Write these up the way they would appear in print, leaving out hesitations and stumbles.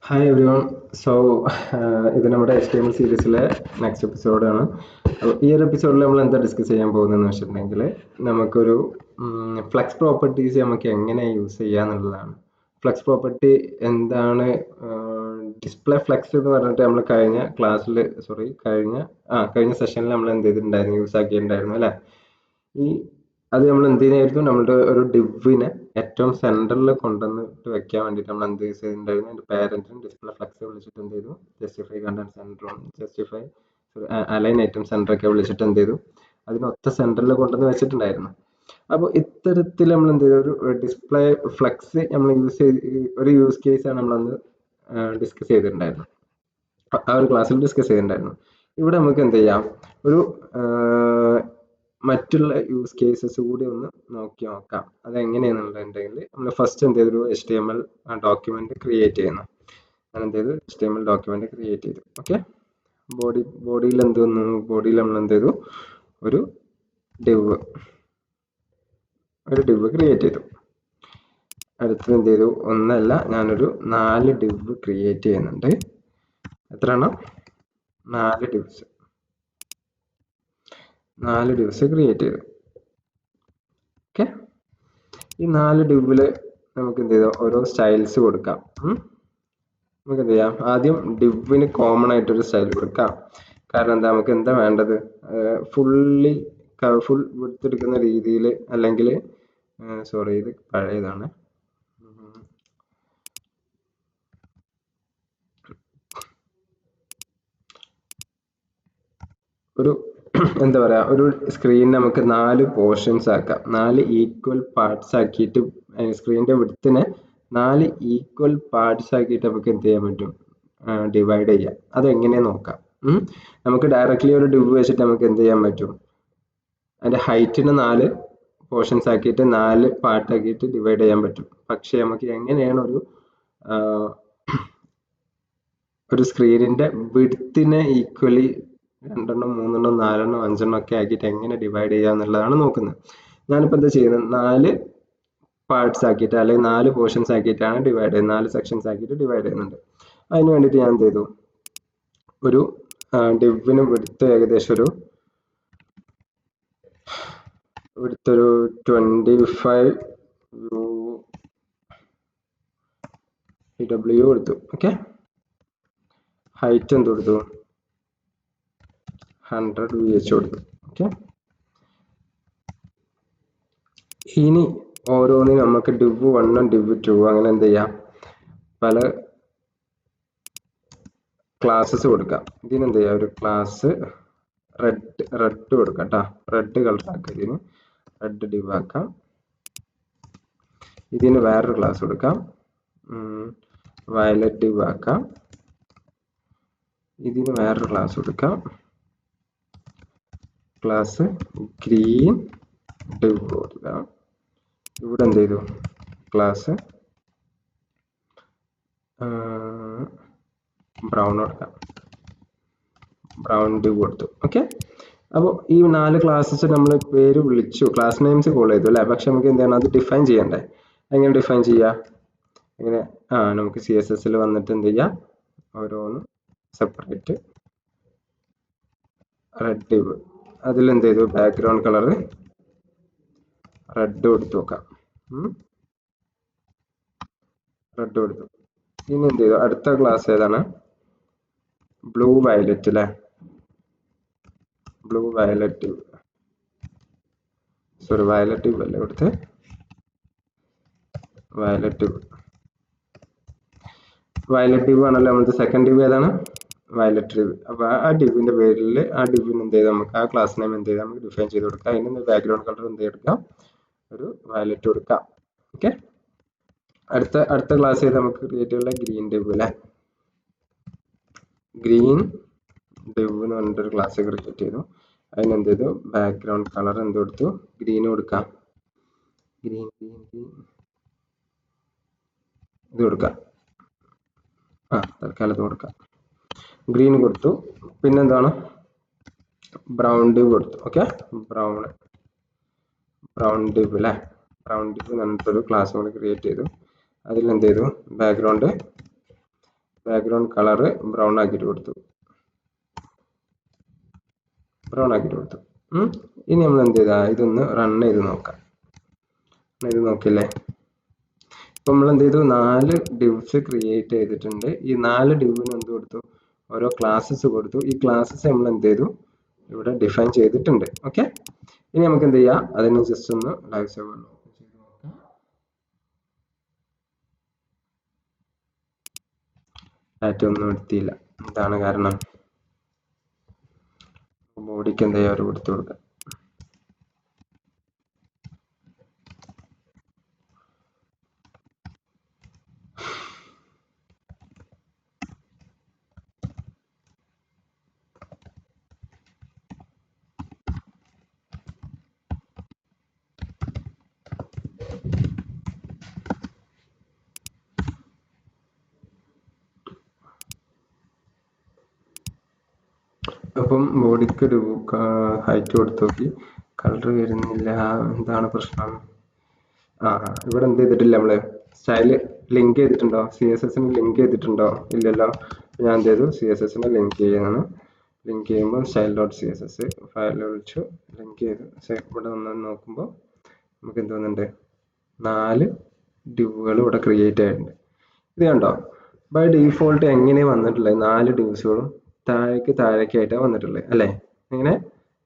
Hi every one. So ഇത് നമ്മുടെ HTML സീരീസിലെ നെക്സ്റ്റ് എപ്പിസോഡാണ്. അപ്പോൾ ഈ ഒരു എപ്പിസോഡിൽ നമ്മൾ എന്താ ഡിസ്കസ് ചെയ്യാൻ പോകുന്നതെന്ന് വെച്ചിട്ടുണ്ടെങ്കിൽ നമുക്കൊരു ഫ്ലെക്സ് പ്രോപ്പർട്ടീസ് നമുക്ക് എങ്ങനെ യൂസ് ചെയ്യാന്നുള്ളതാണ്. ഫ്ലെക്സ് പ്രോപ്പർട്ടി എന്താണ്? ഡിസ്പ്ലേ ഫ്ലെക്സ് എന്ന് പറഞ്ഞിട്ട് നമ്മൾ കഴിഞ്ഞ സെഷനിൽ നമ്മൾ എന്ത് ചെയ്തിട്ടുണ്ടായിരുന്നു, യൂസ് ആക്കിയിട്ടുണ്ടായിരുന്നു അല്ലേ? അത് നമ്മൾ എന്തിനായിരുന്നു, നമ്മളുടെ ഒരു ഡിവിനെ ഏറ്റവും സെന്ററിൽ കൊണ്ടുവന്നിട്ട് വെക്കാൻ വേണ്ടിയിട്ട് നമ്മൾ എന്ത് യൂസ് ചെയ്തിട്ടുണ്ടായിരുന്നു, അതിന്റെ പാരന്റിനും ഡിസ്പ്ലേ ഫ്ലെക്സ് വിളിച്ചിട്ട് എന്ത് ചെയ്തു, ജസ്റ്റിഫൈ കണ്ടന്റ് സെന്ററും ജസ്റ്റിഫൈ അലൈൻ ഐറ്റം സെന്റർ ഒക്കെ വിളിച്ചിട്ട് എന്ത് ചെയ്തു, അതിനൊത്ത സെന്ററിൽ കൊണ്ടുവന്ന് വെച്ചിട്ടുണ്ടായിരുന്നു. അപ്പോൾ ഇത്തരത്തിൽ നമ്മൾ എന്ത് ചെയ്തു, ഒരു ഡിസ്പ്ലേ ഫ്ലെക്സ് നമ്മൾ ഒരു യൂസ് കേസ് ആണ് നമ്മളന്ന് ഡിസ്കസ് ചെയ്തിട്ടുണ്ടായിരുന്നു, ആ ഒരു ക്ലാസ്സിൽ ഡിസ്കസ് ചെയ്തിട്ടുണ്ടായിരുന്നു. ഇവിടെ നമുക്ക് എന്ത് ചെയ്യാം, ഒരു മറ്റുള്ള യൂസ് കേസസ് കൂടി ഒന്ന് നോക്കാം. അതെങ്ങനെയാണെന്നുണ്ടെങ്കിൽ നമ്മൾ ഫസ്റ്റ് എന്ത് ചെയ്തു, HTML ഡോക്യുമെന്റ് ക്രിയേറ്റ് ചെയ്യുന്നു. ഞാൻ എന്ത് ചെയ്തു, HTML ഡോക്യുമെന്റ് ക്രിയേറ്റ് ചെയ്തു. ഓക്കെ, ബോഡിയിൽ നമ്മൾ എന്ത് ചെയ്തു, ഒരു ഡിവ് ക്രിയേറ്റ് ചെയ്തു. അടുത്തത് എന്ത് ചെയ്തു, ഒന്നല്ല ഞാനൊരു 4 ഡിവ് ക്രിയേറ്റ് ചെയ്യുന്നുണ്ട്. എത്ര എണ്ണം? 4 ഡിവ്സ് ക്രിയേറ്റ് ചെയ്തു. ഓക്കെ, ഈ 4 ഡിവില് നമുക്ക് എന്ത് ചെയ്താൽ ഓരോ സ്റ്റൈൽസ് കൊടുക്കാം. നമുക്ക് എന്ത് ചെയ്യാം, ആദ്യം ഡിവിന് കോമൺ ആയിട്ടൊരു സ്റ്റൈൽ കൊടുക്കാം. കാരണം എന്താ, നമുക്ക് എന്താ വേണ്ടത്, ഫുൾ വിഡ്ത്ത് എടുക്കുന്ന രീതിയിൽ, അല്ലെങ്കിൽ സോറി ഇത് പഴയതാണ്, ഒരു എന്താ പറയാ, ഒരു സ്ക്രീൻ നമുക്ക് 4 പോർഷൻസ് ആക്കാം, 4 ഈക്വൽ പാർട്സ് ആക്കിയിട്ട് സ്ക്രീനിന്റെ വിഡ്ത്തിനെ 4 ഈക്വൽ പാർട്സ് ആക്കിയിട്ട് നമുക്ക് എന്ത് ചെയ്യാൻ പറ്റും, ഡിവൈഡ് ചെയ്യാം. അതെങ്ങനെ നോക്കാം. നമുക്ക് ഡയറക്റ്റ്ലി ഒരു ഡിവ് വെച്ചിട്ട് നമുക്ക് എന്ത് ചെയ്യാൻ പറ്റും, അതിന്റെ ഹൈറ്റിന് 4 പോർഷൻസ് ആക്കിയിട്ട് 4 പാർട്ട് ആക്കിയിട്ട് ഡിവൈഡ് ചെയ്യാൻ പറ്റും. പക്ഷെ നമുക്ക് എങ്ങനെയാണ് ഒരു സ്ക്രീനിന്റെ വിഡ്ത്തിനെ ഈക്വലി 2 എണ്ണം 3 എണ്ണം 4 എണ്ണം 5 എണ്ണം ഒക്കെ ആക്കിയിട്ട് എങ്ങനെ ഡിവൈഡ് ചെയ്യുക എന്നുള്ളതാണ് നോക്കുന്നത്. ഞാനിപ്പോൾ എന്താ ചെയ്യുന്നത്, 4 പാർട്സ് ആക്കിയിട്ട് അല്ലെങ്കിൽ 4 പോർഷൻസ് ആക്കിയിട്ടാണ് ഡിവൈഡ് ചെയ്യുന്നത്, 4 സെക്ഷൻസ് ആക്കിയിട്ട് ഡിവൈഡ് ചെയ്യുന്നുണ്ട്. അതിന് വേണ്ടിയിട്ട് ഞാൻ എന്ത് ചെയ്തു, ഒരു ഡിവിന് വിഡ്ത്ത് ഏകദേശം ഒരു 25 UW കൊടുത്തു. ഓക്കെ, ഹൈറ്റ് എന്ത് കൊടുത്തു, 100 VH കൊടുത്തു. ഓക്കെ, ഇനി ഓരോന്നിനും നമുക്ക് div 1 div 2 അങ്ങനെ എന്ത് ചെയ്യാം, പല ക്ലാസ്സസ് കൊടുക്കാം. ഇതിന് എന്ത് ചെയ്യാം, ഒരു ക്ലാസ് റെഡ് കൊടുക്കാം കേട്ടോ, റെഡ് കളർ ആക്കാം. ഇതിന് റെഡ് div ആക്കാം. ഇതിന് വേറൊരു ക്ലാസ് കൊടുക്കാം, വയലറ്റ് div ആക്കാം. ഇതിന് വേറൊരു ക്ലാസ് കൊടുക്കാം, ക്ലാസ് ഗ്രീൻ div കൊടുക്കാം. ഇവിടെ എന്ത് ചെയ്തു, ക്ലാസ് ബ്രൗൺ കൊടുക്കാം, ബ്രൗൺ div കൊടുത്തു. ഓക്കെ, അപ്പോൾ ഈ 4 ക്ലാസ്സസ് നമ്മൾ പേര് വിളിച്ചു, ക്ലാസ് നെയിംസ് കോൾ ചെയ്തു അല്ലേ. പക്ഷെ നമുക്ക് എന്താണ്, അത് ഡിഫൈൻ ചെയ്യണ്ടേ. എങ്ങനെ ഡിഫൈൻ ചെയ്യാം, എങ്ങനെ, നമുക്ക് CSS വന്നിട്ട് എന്ത് ചെയ്യാം, ഓരോന്ന് സെപ്പറേറ്റ് റെഡ് div, അതിൽ എന്ത് ചെയ്തു, ബാക്ക്ഗ്രൗണ്ട് കളർ റെഡ് കൊടുത്തു നോക്കാം. റെഡ് കൊടുത്തു. ഇനി എന്ത് ചെയ്തു, അടുത്ത ക്ലാസ് ഏതാണ്, ബ്ലൂ വയലറ്റ് അല്ലേ, blue violet div, sorry violet div അല്ലേ കൊടുത്ത്, വയലറ്റ് div ആണല്ലോ നമ്മുടെ സെക്കൻഡ് div. ഏതാണ്, വയലറ്റ് div. അപ്പൊ ആ ഡിവിന്റെ പേരിൽ ആ ഡിവിന് എന്ത് ചെയ്താൽ നമുക്ക് ആ ക്ലാസ് നെയിം എന്ത് ചെയ്താൽ നമുക്ക് ഡിഫൈൻ ചെയ്ത് കൊടുക്കാം. അതിന് ബാക്ക്ഗ്രൗണ്ട് കളർ എന്ത് കൊടുക്കാം, ഒരു വയലറ്റ് കൊടുക്കാം. ഓക്കെ, അടുത്ത ക്ലാസ് ചെയ്ത് നമുക്ക് ക്രിയേറ്റ് ചെയ്യാനുള്ള ഗ്രീൻ div അല്ലേ, ഗ്രീൻ div എന്ന് പറഞ്ഞിട്ടൊരു ക്ലാസ് ക്രിയേറ്റ് ചെയ്തു. അതിന് എന്ത് ചെയ്തു, ബാക്ക്ഗ്രൗണ്ട് കളർ എന്ത് കൊടുത്തു, ഗ്രീൻ കൊടുക്കാം. ഗ്രീൻ ഇത് കൊടുക്കാം, തൽക്കാലം ഇത് കൊടുക്കാം, ഗ്രീൻ കൊടുത്തു. പിന്നെന്താണ്, ബ്രൗൺ div കൊടുത്തു. ഓക്കെ, ബ്രൗൺ div അല്ലേ, ബ്രൗൺ div എന്നിട്ടൊരു ക്ലാസ് കൂടി ക്രിയേറ്റ് ചെയ്തു. അതിൽ എന്ത് ചെയ്തു, ബാക്ക്ഗ്രൗണ്ട് ബാക്ക്ഗ്രൗണ്ട് കളർ ബ്രൗൺ ആക്കിയിട്ട് കൊടുത്തു. ഇനി നമ്മൾ എന്ത് ചെയ്താ ഇതൊന്ന് റൺ ചെയ്ത് നോക്കാം. ഇത് നോക്കില്ലേ, ഇപ്പൊ നമ്മൾ എന്ത് ചെയ്തു, 4 divs ക്രിയേറ്റ് ചെയ്തിട്ടുണ്ട്. ഈ 4 divന് എന്ത് കൊടുത്തു, ഓരോ ക്ലാസ്സസ് കൊടുത്തു. ഈ ക്ലാസ്സസ് നമ്മൾ എന്ത് ചെയ്തു, ഇവിടെ ഡിഫൈൻ ചെയ്തിട്ടുണ്ട്. ഓക്കെ, ഇനി നമുക്ക് എന്ത് ചെയ്യാം, അതിന് ജസ്റ്റ് ഒന്ന് ലൈവ് സെർവർ ഓപ്പൺ ചെയ്ത് നോക്കാം. ഡാറ്റ ഒന്നും എടുത്തില്ല. എന്താണ് കാരണം? ബോഡിക്ക് എന്ത് ചെയ്യാം, ഒരു കൊടുത്തു കൊടുക്കാം. അപ്പം ബോഡിക്ക് ഒരു ഹൈറ്റ് കൊടുത്തു നോക്കി, കളർ വരുന്നില്ല. എന്താണ് പ്രശ്നം? ഇവിടെ എന്ത് ചെയ്തിട്ടില്ല, നമ്മള് സ്റ്റൈല് ലിങ്ക് ചെയ്തിട്ടുണ്ടോ? CSS ലിങ്ക് ചെയ്തിട്ടുണ്ടോ? ഇല്ലല്ലോ. ഞാൻ എന്ത് ചെയ്തു, CSS ലിങ്ക് ചെയ്യാണ്. ലിങ്ക് ചെയ്യുമ്പോൾ style.css ഫയൽ വിളിച്ചു ലിങ്ക് ചെയ്തു. ഇവിടെ വന്ന് നോക്കുമ്പോൾ നമുക്ക് എന്ത് വന്നിട്ടുണ്ട്, 4 divകൾ ഇവിടെ ക്രിയേറ്റ് ആയിട്ടുണ്ട്. ഇത് കണ്ടോ, ബൈ ഡീഫോൾട്ട് എങ്ങനെ വന്നിട്ടുള്ളത്, 4 divsകളും താഴേക്കായിട്ടാണ് വന്നിട്ടുള്ളത് അല്ലേ? ഇങ്ങനെ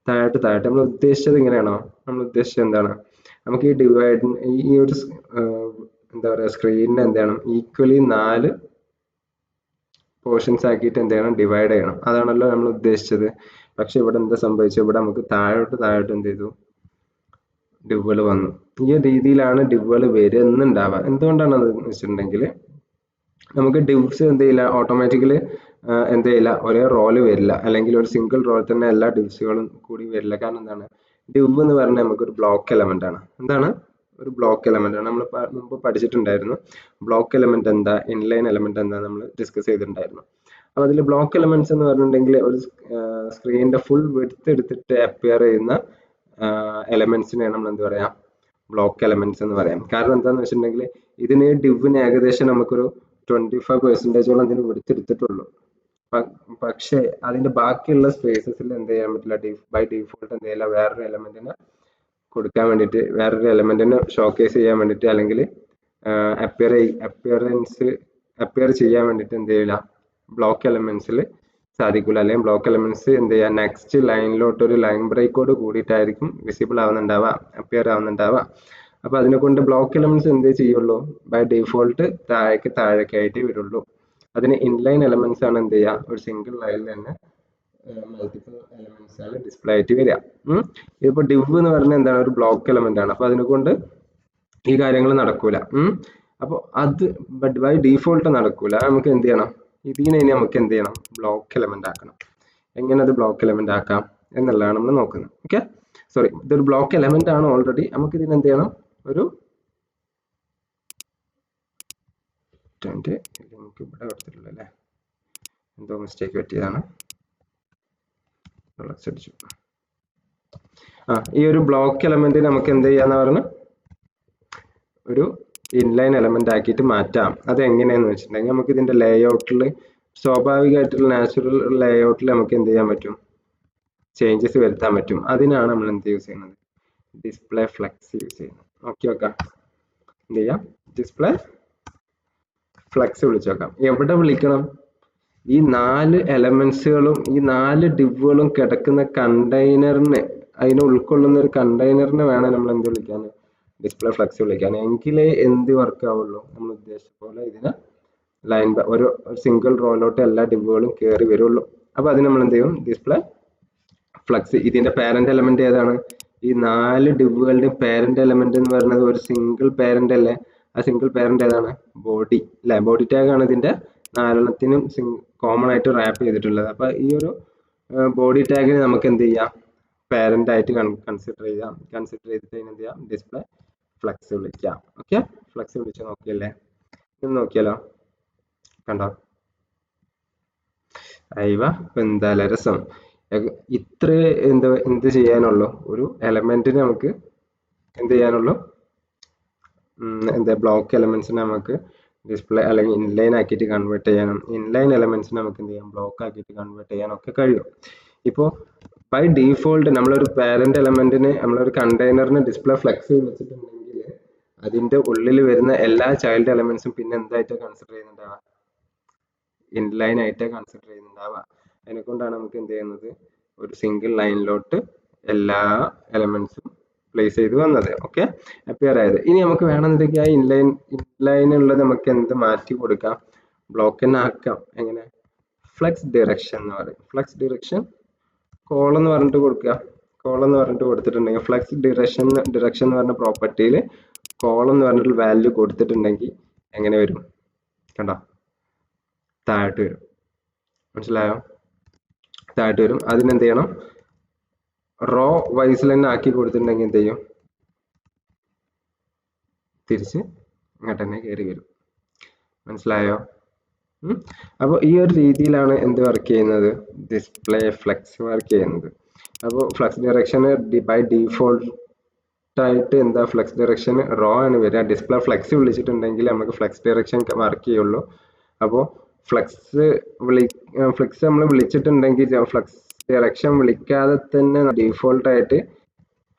താഴോട്ട് നമ്മൾ ഉദ്ദേശിച്ചത് ഇങ്ങനെയാണോ? നമ്മൾ ഉദ്ദേശിച്ചത് എന്താണ്, നമുക്ക് ഈ ഡിവൈഡ് ഈ ഒരു എന്താ പറയുക, സ്ക്രീനിനെ എന്താണ് ഈക്വലി 4 പോർഷൻസ് ആക്കിയിട്ട് എന്ത് ചെയ്യണം, ഡിവൈഡ് ചെയ്യണം. അതാണല്ലോ നമ്മൾ ഉദ്ദേശിച്ചത്. പക്ഷെ ഇവിടെ എന്താ സംഭവിച്ചത്, ഇവിടെ നമുക്ക് താഴോട്ട് എന്ത് ചെയ്തു, divകൾ വന്നു. ഈ രീതിയിലാണ് divകൾ വരുന്നുണ്ടാവുക. എന്തുകൊണ്ടാണ് വെച്ചിട്ടുണ്ടെങ്കിൽ, നമുക്ക് divs എന്ത് ചെയ്യില്ല, ഓട്ടോമാറ്റിക്കലി എന്ത് ചെയ്യില്ല, ഒരേ റോള് വരില്ല, അല്ലെങ്കിൽ ഒരു സിംഗിൾ റോൾ തന്നെ എല്ലാ divsകളും കൂടി വരില്ല. കാരണം എന്താണ്, div എന്ന് പറഞ്ഞാൽ നമുക്ക് ഒരു ബ്ലോക്ക് എലമെന്റ് ആണ്. എന്താണ്, ഒരു ബ്ലോക്ക് എലമെന്റ് ആണ്. നമ്മൾ മുമ്പ് പഠിച്ചിട്ടുണ്ടായിരുന്നു ബ്ലോക്ക് എലമെന്റ് എന്താ, ഇൻലൈൻ എലമെന്റ് എന്താ, നമ്മൾ ഡിസ്കസ് ചെയ്തിട്ടുണ്ടായിരുന്നു. അപ്പൊ അതിൽ ബ്ലോക്ക് എലമെന്റ്സ് എന്ന് പറഞ്ഞിട്ടുണ്ടെങ്കിൽ ഒരു സ്ക്രീനിന്റെ ഫുൾ വിഡ്ത്ത് എടുത്തിട്ട് അപ്പിയർ ചെയ്യുന്ന എലമെന്റ്സിനെയാണ് നമ്മൾ എന്ത് പറയാം, ബ്ലോക്ക് എലമെന്റ്സ് എന്ന് പറയാം. കാരണം എന്താണെന്ന് വെച്ചിട്ടുണ്ടെങ്കിൽ, ഇതിന് divന് ഏകദേശം നമുക്കൊരു 25% അതിന് വിഡ്ത്ത് എടുത്തിട്ടുള്ളൂ. പക്ഷേ അതിന്റെ ബാക്കിയുള്ള സ്പേസസിൽ എന്ത് ചെയ്യാൻ പറ്റില്ല, ബൈ ഡീഫോൾട്ട് എന്ത് ചെയ്യില്ല, വേറൊരു എലമെന്റിനെ കൊടുക്കാൻ വേണ്ടിയിട്ട്, വേറൊരു എലമെന്റിനെ ഷോക്കേസ് ചെയ്യാൻ വേണ്ടിയിട്ട്, അല്ലെങ്കിൽ അപ്പിയർ ചെയ്യാൻ വേണ്ടിയിട്ട് എന്ത് ചെയ്യില്ല, ബ്ലോക്ക് എലമെന്റ്സിൽ സാധിക്കില്ല. അല്ലെങ്കിൽ ബ്ലോക്ക് എലമെന്റ്സ് എന്ത് ചെയ്യുക, നെക്സ്റ്റ് ലൈനിലോട്ട് ഒരു ലൈൻ ബ്രേക്കോട് കൂടിയിട്ടായിരിക്കും വിസിബിൾ ആവുന്നുണ്ടാവുക, അപ്പിയർ ആവുന്നുണ്ടാവുക. അപ്പൊ അതിനെ കൊണ്ട് ബ്ലോക്ക് എലമെന്റ്സ് എന്ത് ചെയ്യുള്ളൂ, ബൈ ഡീഫോൾട്ട് താഴേക്കായിട്ട് വരുള്ളൂ. അതിന് ഇൻലൈൻ എലമെന്റ്സ് ആണ് എന്ത് ചെയ്യുക, ഒരു സിംഗിൾ ലൈനിൽ തന്നെ മൾട്ടിപ്പിൾ എലമെന്റ്സ് ആണ് ഡിസ്പ്ലേ ആയിട്ട് വരിക. ഇതിപ്പോ div എന്ന് പറഞ്ഞാൽ എന്താണ്, ഒരു ബ്ലോക്ക് എലമെന്റ് ആണ്. അപ്പൊ അതിനെ കൊണ്ട് ഈ കാര്യങ്ങൾ നടക്കൂല. അപ്പൊ അത് ബൈ ഡീഫോൾട്ട് നടക്കൂല. നമുക്ക് എന്ത് ചെയ്യണം, ഇതിനെ നമുക്ക് എന്ത് ചെയ്യണം, ബ്ലോക്ക് എലമെന്റ് ആക്കണം. എങ്ങനെ അത് ബ്ലോക്ക് എലമെന്റ് ആക്കാം എന്നുള്ളതാണ് നമ്മൾ നോക്കുന്നത്. ഓക്കെ, സോറി, ഇതൊരു ബ്ലോക്ക് എലമെന്റ് ആണ് ഓൾറെഡി. നമുക്ക് ഇതിന് എന്ത് ചെയ്യണം, ഒരു ലിങ്ക് ഇവിടെ കൊടുത്തിട്ടുള്ളൂ അല്ലേ, എന്തോ മിസ്റ്റേക്ക് പറ്റിയതാണ്. ഈ ഒരു ബ്ലോക്ക് എലമെന്റ് നമുക്ക് എന്ത് ചെയ്യാന്ന് പറഞ്ഞു, ഒരു ഇൻലൈൻ എലമെന്റ് ആക്കിയിട്ട് മാറ്റാം. അത് എങ്ങനെയാന്ന് വെച്ചിട്ടുണ്ടെങ്കിൽ, നമുക്ക് ഇതിന്റെ ലേഔട്ടിൽ സ്വാഭാവികമായിട്ടുള്ള നാച്ചുറൽ ലേഔട്ടിൽ നമുക്ക് എന്ത് ചെയ്യാൻ പറ്റും, ചേഞ്ചസ് വരുത്താൻ പറ്റും. അതിനാണ് നമ്മൾ എന്ത് യൂസ് ചെയ്യുന്നത്, ഡിസ്പ്ലേ ഫ്ലെക്സ് യൂസ് ചെയ്യുന്നത്. നോക്കി നോക്കാം, എന്ത് ചെയ്യാം, ഡിസ്പ്ലേ ഫ്ലെക്സ് വിളിച്ചു നോക്കാം. എവിടെ വിളിക്കണം, ഈ 4 എലമെന്റ്സുകളും ഈ 4 divകളും കിടക്കുന്ന കണ്ടെയ്നറിന്, അതിനെ ഉൾക്കൊള്ളുന്ന ഒരു കണ്ടെയ്നറിനെ വേണം നമ്മൾ എന്ത് വിളിക്കാൻ, ഡിസ്പ്ലേ ഫ്ലെക്സ് വിളിക്കാൻ. എങ്കിലേ എന്ത് വർക്ക് ആവുള്ളൂ, നമ്മൾ ഉദ്ദേശിച്ച പോലെ ഇതിന് ലൈൻ ഒരു സിംഗിൾ റോയിലോട്ട് എല്ലാ divകളും കയറി വരുള്ളൂ. അപ്പൊ അതിന് നമ്മൾ എന്ത് ചെയ്യും, ഡിസ്പ്ലേ ഫ്ലെക്സ്. ഇതിന്റെ പാരന്റ് എലമെന്റ് ഏതാണ്, ഈ 4 divകളുടെ പാരന്റ് എലമെന്റ് എന്ന് പറയുന്നത് ഒരു സിംഗിൾ പാരന്റ് അല്ലേ. ആ സിംഗിൾ പാരന്റ് ഏതാണ്, ബോഡി അല്ലെ. ബോഡി ടാഗ് ആണ് ഇതിന്റെ 4 കോമൺ ആയിട്ട് റാപ്പ് ചെയ്തിട്ടുള്ളത്. അപ്പൊ ഈ ഒരു ബോഡി ടാഗിന് നമുക്ക് എന്ത് ചെയ്യാം, പാരന്റ് ആയിട്ട് കൺസിഡർ ചെയ്തിട്ട് എന്ത് ചെയ്യാം, ഡിസ്പ്ലേ ഫ്ലെക്സ് വിളിക്കാം. ഓക്കെ, ഫ്ലെക്സ് വിളിച്ച് നോക്കിയല്ലേ, ഇത് നോക്കിയാലോ, കണ്ടോ, അയവ എന്തായാലും രസം. ഇത്ര എന്ത് ചെയ്യാനുള്ളൂ, ഒരു എലമെന്റിന് നമുക്ക് എന്ത് ചെയ്യാനുള്ളൂ, എന്താ ബ്ലോക്ക് എലമെന്റ്സിനെ നമുക്ക് ഡിസ്പ്ലേ അല്ലെങ്കിൽ ഇൻലൈൻ ആക്കിയിട്ട് കൺവേർട്ട് ചെയ്യാനും ഇൻലൈൻ എലമെന്റ്സിനെ നമുക്ക് എന്ത് ചെയ്യാം ബ്ലോക്ക് ആക്കിയിട്ട് കൺവേർട്ട് ചെയ്യാനൊക്കെ കഴിയും. ഇപ്പോൾ ബൈ ഡീഫോൾട്ട് നമ്മളൊരു പാരന്റ് എലമെന്റിന് നമ്മളൊരു കണ്ടെയ്നറിന് ഡിസ്പ്ലേ ഫ്ലെക്സ് വെച്ചിട്ടുണ്ടെങ്കിൽ അതിന്റെ ഉള്ളിൽ വരുന്ന എല്ലാ ചൈൽഡ് എലമെന്റ്സും പിന്നെ എന്തായിട്ട് കൺസിഡർ ചെയ്യുന്നുണ്ടാവുക ഇൻലൈൻ ആയിട്ട് കൺസിഡർ ചെയ്യുന്നുണ്ടാവുക. അതിനെക്കൊണ്ടാണ് നമുക്ക് എന്ത് ചെയ്യുന്നത് ഒരു സിംഗിൾ ലൈനിലോട്ട് എല്ലാ എലമെന്റ്സും പ്ലേസ് ചെയ്ത് വന്നത്. ഓക്കെ, അപ്പിയർ ആയത്. ഇനി നമുക്ക് വേണമെന്നുണ്ടെങ്കിൽ ആ ഇൻലൈൻ ഉള്ളത് നമുക്ക് എന്ത് മാറ്റി കൊടുക്കാം, ബ്ലോക്ക് തന്നെ ആക്കാം. എങ്ങനെ? ഫ്ലെക്സ് ഡിറക്ഷൻ എന്ന് പറയും. ഫ്ലെക്സ് ഡിറക്ഷൻ കോളം എന്ന് പറഞ്ഞിട്ട് കൊടുക്കുക. കോളം എന്ന് പറഞ്ഞിട്ട് കൊടുത്തിട്ടുണ്ടെങ്കിൽ ഫ്ലെക്സ് ഡിറക്ഷൻ എന്ന് പറഞ്ഞ പ്രോപ്പർട്ടിയിൽ കോളം എന്ന് പറഞ്ഞിട്ട് വാല്യൂ കൊടുത്തിട്ടുണ്ടെങ്കിൽ എങ്ങനെ വരും? കണ്ടോ, താഴോട്ട് വരും. മനസ്സിലായോ? താഴോട്ട് വരും. അതിനെന്ത് ചെയ്യണം, റോ വൈസിൽ തന്നെ ആക്കി കൊടുത്തിട്ടുണ്ടെങ്കിൽ എന്ത് ചെയ്യും, തിരിച്ച് ഇങ്ങോട്ട് തന്നെ കയറി വരും. മനസ്സിലായോ? അപ്പോൾ ഈ ഒരു രീതിയിലാണ് എന്ത് വർക്ക് ചെയ്യുന്നത്, ഡിസ്പ്ലേ ഫ്ലെക്സ് വർക്ക് ചെയ്യുന്നത്. അപ്പോൾ ഫ്ലെക്സ് ഡയറക്ഷന് ബൈ ഡീഫോൾട്ട് ആയിട്ട് എന്താ ഫ്ലെക്സ് ഡയറക്ഷൻ റോ ആണ് വരിക. ഡിസ്പ്ലേ ഫ്ലെക്സ് വിളിച്ചിട്ടുണ്ടെങ്കിൽ നമുക്ക് ഫ്ലെക്സ് ഡയറക്ഷൻ വർക്ക് ചെയ്യുള്ളൂ. അപ്പോൾ ഫ്ലെക്സ് നമ്മൾ വിളിച്ചിട്ടുണ്ടെങ്കിൽ ഫ്ലെക്സ് ഡയറക്ഷൻ വിളിക്കാതെ തന്നെ ഡീഫോൾട്ട് ആയിട്ട്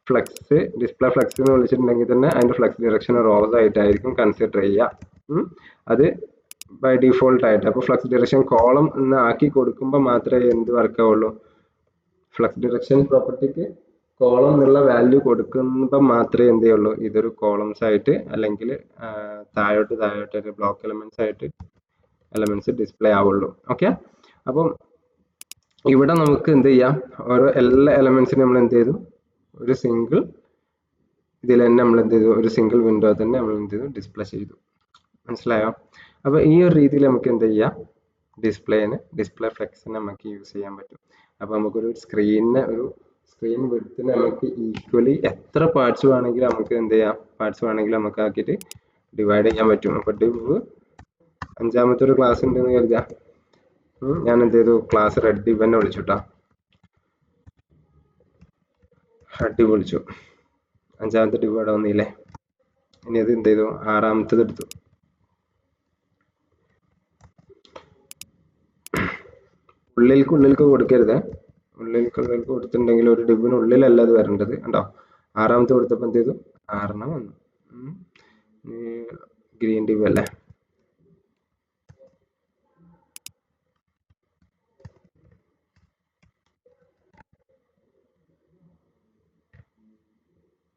ഫ്ലെക്സ് ഡിസ്പ്ലേ ഫ്ലെക്സ് എന്ന് വിളിച്ചിട്ടുണ്ടെങ്കിൽ തന്നെ അതിന്റെ ഫ്ലെക്സ് ഡയറക്ഷൻ റോസ് ആയിട്ടായിരിക്കും കൺസിഡർ ചെയ്യുക. അത് ബൈ ഡീഫോൾട്ട് ആയിട്ട്. അപ്പോൾ ഫ്ലെക്സ് ഡയറക്ഷൻ കോളം എന്ന് ആക്കി കൊടുക്കുമ്പോൾ മാത്രമേ എന്ത് വർക്ക് ആവുള്ളൂ, ഫ്ലെക്സ് ഡയറക്ഷൻ പ്രോപ്പർട്ടിക്ക് കോളം എന്നുള്ള വാല്യൂ കൊടുക്കുമ്പോൾ മാത്രമേ എന്ത് ചെയ്യുള്ളൂ ഇതൊരു കോളംസ് ആയിട്ട് അല്ലെങ്കിൽ താഴോട്ട് ബ്ലോക്ക് എലമെന്റ്സ് ആയിട്ട് എലമെന്റ്സ് ഡിസ്പ്ലേ ആവുള്ളൂ. ഓക്കെ, അപ്പം ഇവിടെ നമുക്ക് എന്ത് ചെയ്യാം, എല്ലാ എലമെന്റ്സിനും നമ്മൾ എന്ത് ചെയ്തു, ഒരു സിംഗിൾ ഇതിൽ തന്നെ നമ്മൾ എന്ത് ചെയ്തു, ഒരു സിംഗിൾ വിൻഡോ തന്നെ നമ്മൾ എന്ത് ചെയ്തു, ഡിസ്പ്ലേ ചെയ്തു. മനസ്സിലായോ? അപ്പോൾ ഈ ഒരു രീതിയിൽ നമുക്ക് എന്ത് ചെയ്യാം, ഡിസ്പ്ലേ ഫ്ലെക്സിന് നമുക്ക് യൂസ് ചെയ്യാൻ പറ്റും. അപ്പോൾ നമുക്കൊരു സ്ക്രീൻ വിഡ്ത്തിന് നമുക്ക് ഈക്വലി എത്ര പാർട്സ് വേണമെങ്കിലും നമുക്ക് എന്ത് ചെയ്യാം, നമുക്ക് ആക്കിയിട്ട് ഡിവൈഡ് ചെയ്യാൻ പറ്റും. അപ്പോൾ ഡിവ് 5ാമത്തെ ഒരു ക്ലാസ് ഉണ്ടെന്ന് കരുതാം. ഞാൻ എന്ത് ചെയ്തു, ക്ലാസ് റെഡ് ഡിവ് തന്നെ വിളിച്ചുട്ടാ, റെഡ് വിളിച്ചു. 5ാമത്തെ ഡിവ് ഇവിടെ വന്നില്ലേ. ഇനി അത് എന്ത് ചെയ്തു, 6ാമത്തത് എടുത്തു. ഉള്ളിലേക്ക് കൊടുക്കരുത്. ഉള്ളിലേക്ക് കൊടുത്തിട്ടുണ്ടെങ്കിൽ ഒരു ഡിവിനുള്ളിലല്ല അത് വരേണ്ടത്. കണ്ടോ, 6ാമത്തെ കൊടുത്തപ്പോൾ എന്ത് ചെയ്തു, 6 വന്നു. ഗ്രീൻ ഡിവ് അല്ലേ.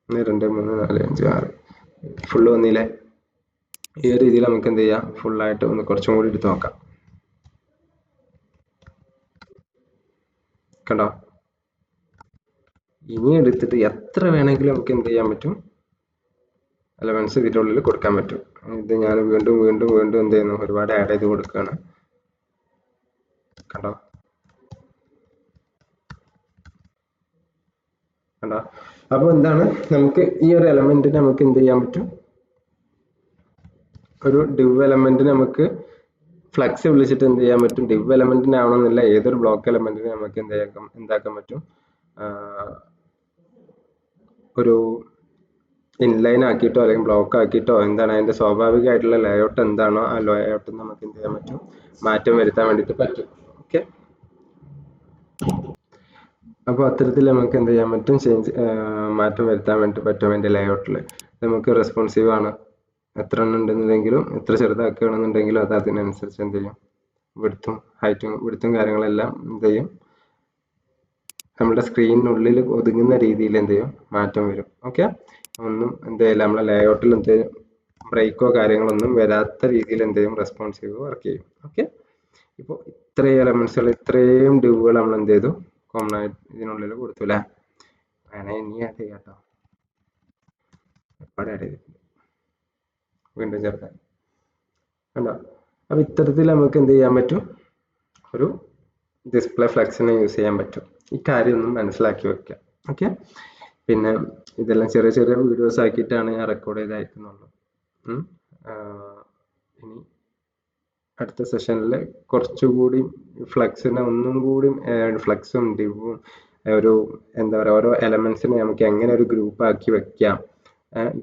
ഒന്ന് 2 3 4 5 6 ഫുള്ള് വന്നില്ലേ. ഈ ഒരു രീതിയിൽ നമുക്ക് എന്ത് ചെയ്യാം, ഫുള്ളായിട്ട് ഒന്ന് കുറച്ചും കൂടി എടുത്ത് നോക്കാം. കണ്ടോ, ഇനി എടുത്തിട്ട് എത്ര വേണമെങ്കിലും നമുക്ക് എന്ത് ചെയ്യാൻ പറ്റും, എലമെന്റ്സ് ഇതിൻ്റെ ഉള്ളിൽ കൊടുക്കാൻ പറ്റും. ഇത് ഞാൻ വീണ്ടും എന്ത് ചെയ്യുന്നു, ഒരുപാട് ആഡ് ചെയ്ത് കൊടുക്കുകയാണ്. കണ്ടോ, അപ്പോൾ എന്താണ്, നമുക്ക് ഈ ഒരു എലമെന്റിന് നമുക്ക് എന്ത് ചെയ്യാൻ പറ്റും, ഒരു ഡിവ് എലമെന്റിന് നമുക്ക് ഫ്ലെക്സ് വിളിച്ചിട്ട് എന്ത് ചെയ്യാൻ പറ്റും, ഡിവ് എലമെന്റിന് ആവണമെന്നില്ല, ഏതൊരു ബ്ലോക്ക് എലമെന്റിന് നമുക്ക് എന്താക്കാൻ പറ്റും, ഒരു ഇൻലൈൻ ആക്കിയിട്ടോ അല്ലെങ്കിൽ ബ്ലോക്ക് ആക്കിയിട്ടോ എന്താണ് അതിന്റെ സ്വാഭാവികമായിട്ടുള്ള ലേഔട്ട് എന്താണോ ആ ലേഔട്ട് നമുക്ക് എന്ത് ചെയ്യാൻ പറ്റും, മാറ്റം വരുത്താൻ വേണ്ടിയിട്ട് പറ്റും. ഓക്കെ, അപ്പോൾ അത്തരത്തിൽ നമുക്ക് എന്ത് ചെയ്യാൻ പറ്റും, മാറ്റം വരുത്താൻ വേണ്ടി പറ്റും അതിന്റെ ലേഔട്ടിൽ. നമുക്ക് റെസ്പോൺസീവ് ആണ്, എത്ര എണ്ണം ഉണ്ടെന്നുണ്ടെങ്കിലും എത്ര ചെറുതാക്കുകയാണെന്നുണ്ടെങ്കിലും അത് അതിനനുസരിച്ച് എന്ത് ചെയ്യും, വിഡ്ത്തും കാര്യങ്ങളെല്ലാം എന്ത് ചെയ്യും, നമ്മുടെ സ്ക്രീനിനുള്ളിൽ ഒതുങ്ങുന്ന രീതിയിൽ എന്ത് ചെയ്യും, മാറ്റം വരും. ഓക്കെ, ഒന്നും എന്ത് ചെയ്യില്ല, നമ്മളെ ലേഔട്ടിൽ എന്ത് ബ്രേക്കോ കാര്യങ്ങളൊന്നും വരാത്ത രീതിയിൽ എന്ത് ചെയ്യും, റെസ്പോൺസീവ് വർക്ക് ചെയ്യും. ഓക്കെ, ഇപ്പോൾ ഇത്രയും എലമെന്റ്സുകൾ, ഇത്രയും ഡിവുകൾ നമ്മൾ എന്ത് ചെയ്തു, കോമൺ ആയിട്ട് ഇതിനുള്ളിൽ കൊടുത്തു അല്ലേ. വേണേ ഇനി ആഡ് ചെയ്യാം കേട്ടോ, ഒരുപാട് ആഡ് ചെയ്തിട്ടുണ്ട്, വീണ്ടും ചേർക്കാൻ. കണ്ടോ, അപ്പോൾ ഇത്തരത്തിൽ നമുക്ക് എന്ത് ചെയ്യാൻ പറ്റും, ഒരു ഡിസ്പ്ലേ ഫ്ലെക്സിനെ യൂസ് ചെയ്യാൻ പറ്റും. ഈ കാര്യം ഒന്നും മനസ്സിലാക്കി വെക്കുക. ഓക്കെ, പിന്നെ ഇതെല്ലാം ചെറിയ വീഡിയോസ് ആക്കിയിട്ടാണ് ഞാൻ റെക്കോർഡ് ചെയ്ത് അയക്കുന്നുള്ളൂ. ഇനി അടുത്ത സെഷനിൽ കുറച്ചുകൂടി ഫ്ലെക്സിനെ ഒന്നും കൂടി ഫ്ലെക്സും ഡിവും ഒരു എന്താ പറയുക, ഓരോ എലമെന്റ്സിനെ നമുക്ക് എങ്ങനെ ഒരു ഗ്രൂപ്പ് ആക്കി വെക്കാം,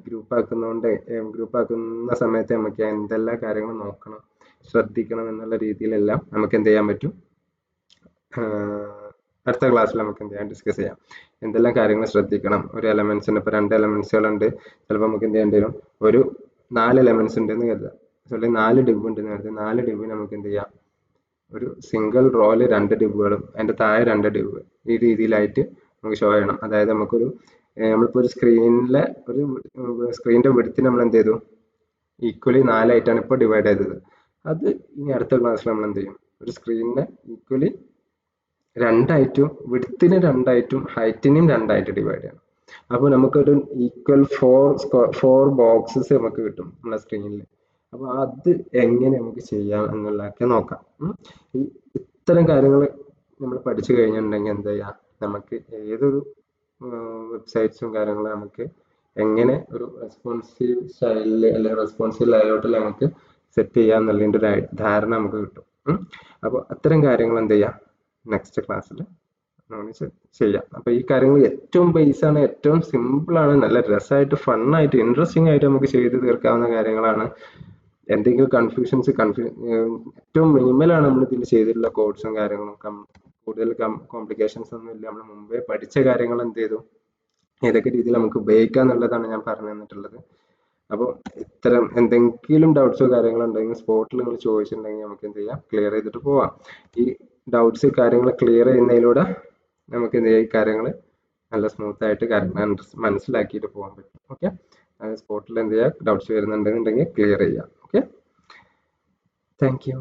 ഗ്രൂപ്പ് ആക്കുന്നതുകൊണ്ട് ഗ്രൂപ്പ് ആക്കുന്ന സമയത്ത് നമുക്ക് എന്തെല്ലാം കാര്യങ്ങൾ നോക്കണം, ശ്രദ്ധിക്കണം എന്നുള്ള രീതിയിലെല്ലാം നമുക്ക് എന്ത് ചെയ്യാൻ പറ്റും, അടുത്ത ക്ലാസ്സിൽ നമുക്ക് എന്ത് ചെയ്യാം, ഡിസ്കസ് ചെയ്യാം. എന്തെല്ലാം കാര്യങ്ങൾ ശ്രദ്ധിക്കണം, ഒരു എലമെന്റ്സിന് ഇപ്പോൾ 2 എലമെന്റ്സുകളുണ്ട്, ചിലപ്പോൾ നമുക്ക് എന്ത് ചെയ്യേണ്ടി വരും, ഒരു 4 എലമെന്റ്സ് ഉണ്ടെന്ന് കരുതുക, അല്ലെങ്കിൽ 4 ഡിവ് ഉണ്ടെന്ന് കരുതുക. 4 ഡിവ് നമുക്ക് എന്ത് ചെയ്യാം, ഒരു സിംഗിൾ റോയിൽ 2 ഡിവുകളും അതിൻ്റെ താഴെ 2 ഡിവ് ഈ രീതിയിലായിട്ട് നമുക്ക് ഷോ ചെയ്യണം. അതായത് നമുക്കൊരു നമ്മളിപ്പോൾ ഒരു സ്ക്രീനിലെ ഒരു സ്ക്രീനിന്റെ വിഡ്ത്ത് നമ്മൾ എന്ത് ചെയ്തു, ഈക്വലി 4 ആയിട്ടാണ് ഇപ്പോൾ ഡിവൈഡ് ചെയ്തത്. അത് ഇനി അടുത്ത ക്ലാസ്സിൽ നമ്മൾ എന്ത് ചെയ്യും, ഒരു സ്ക്രീനിനെ ഈക്വലി 2 ആയിട്ടും വിഡ്ത്തിനെ 2 ആയിട്ടും ഹൈറ്റിനെയും 2 ആയിട്ട് ഡിവൈഡ് ചെയ്യണം. അപ്പോൾ നമുക്കൊരു ഈക്വൽ 4 ബോക്സസ് നമുക്ക് കിട്ടും നമ്മുടെ സ്ക്രീനിൽ. അപ്പോൾ അത് എങ്ങനെ നമുക്ക് ചെയ്യാം എന്നുള്ളതൊക്കെ നോക്കാം. ഈ ഇത്തരം കാര്യങ്ങൾ നമ്മൾ പഠിച്ചു കഴിഞ്ഞിട്ടുണ്ടെങ്കിൽ എന്താ ചെയ്യുക, നമുക്ക് ഏതൊരു വെബ്സൈറ്റ്സും കാര്യങ്ങളും നമുക്ക് എങ്ങനെ ഒരു റെസ്പോൺസീവ് സ്റ്റൈലിൽ അല്ലെങ്കിൽ റെസ്പോൺസീവ് ലേഔട്ടിൽ നമുക്ക് സെറ്റ് ചെയ്യാം എന്നുള്ളതിൻ്റെ ഒരു ധാരണ നമുക്ക് കിട്ടും. അപ്പോൾ അത്തരം കാര്യങ്ങൾ എന്ത് ചെയ്യാം, നെക്സ്റ്റ് ക്ലാസ്സിൽ നമുക്ക് ചെയ്യാം. അപ്പോൾ ഈ കാര്യങ്ങൾ ഏറ്റവും ബേസ് ആണ്, ഏറ്റവും സിമ്പിൾ ആണ്, നല്ല രസമായിട്ട് ഫണ്ണായിട്ട് ഇൻട്രസ്റ്റിംഗ് ആയിട്ട് നമുക്ക് ചെയ്ത് തീർക്കാവുന്ന കാര്യങ്ങളാണ്. എന്തെങ്കിലും കൺഫ്യൂഷൻസ് ഏറ്റവും മിനിമലാണ് നമ്മൾ ഇതിൽ ചെയ്തിട്ടുള്ള കോഡ്സും കാര്യങ്ങളും. കൂടുതൽ കോംപ്ലിക്കേഷൻസ് ഒന്നും ഇല്ല. നമ്മൾ മുമ്പേ പഠിച്ച കാര്യങ്ങൾ എന്ത് ചെയ്തു, ഏതൊക്കെ രീതിയിൽ നമുക്ക് ഉപയോഗിക്കാം എന്നുള്ളതാണ് ഞാൻ പറഞ്ഞു തന്നിട്ടുള്ളത്. അപ്പോൾ ഇത്തരം എന്തെങ്കിലും ഡൗട്ട്സോ കാര്യങ്ങളോ ഉണ്ടെങ്കിൽ സ്പോട്ടിൽ നിങ്ങൾ ചോദിച്ചിട്ടുണ്ടെങ്കിൽ നമുക്ക് എന്ത് ചെയ്യാം, ക്ലിയർ ചെയ്തിട്ട് പോവാം. ഈ ഡൗട്ട്സ് കാര്യങ്ങൾ ക്ലിയർ ചെയ്യുന്നതിലൂടെ നമുക്ക് എന്ത് ചെയ്യാം, ഈ കാര്യങ്ങൾ നല്ല സ്മൂത്ത് ആയിട്ട് കാര്യങ്ങൾ മനസ്സിലാക്കിയിട്ട് പോകാൻ പറ്റും. ഓക്കെ, സ്പോട്ടിൽ എന്ത് ചെയ്യുക, ഡൗട്ട്സ് വരുന്നുണ്ടെന്നുണ്ടെങ്കിൽ ക്ലിയർ ചെയ്യാം. Okay, thank you.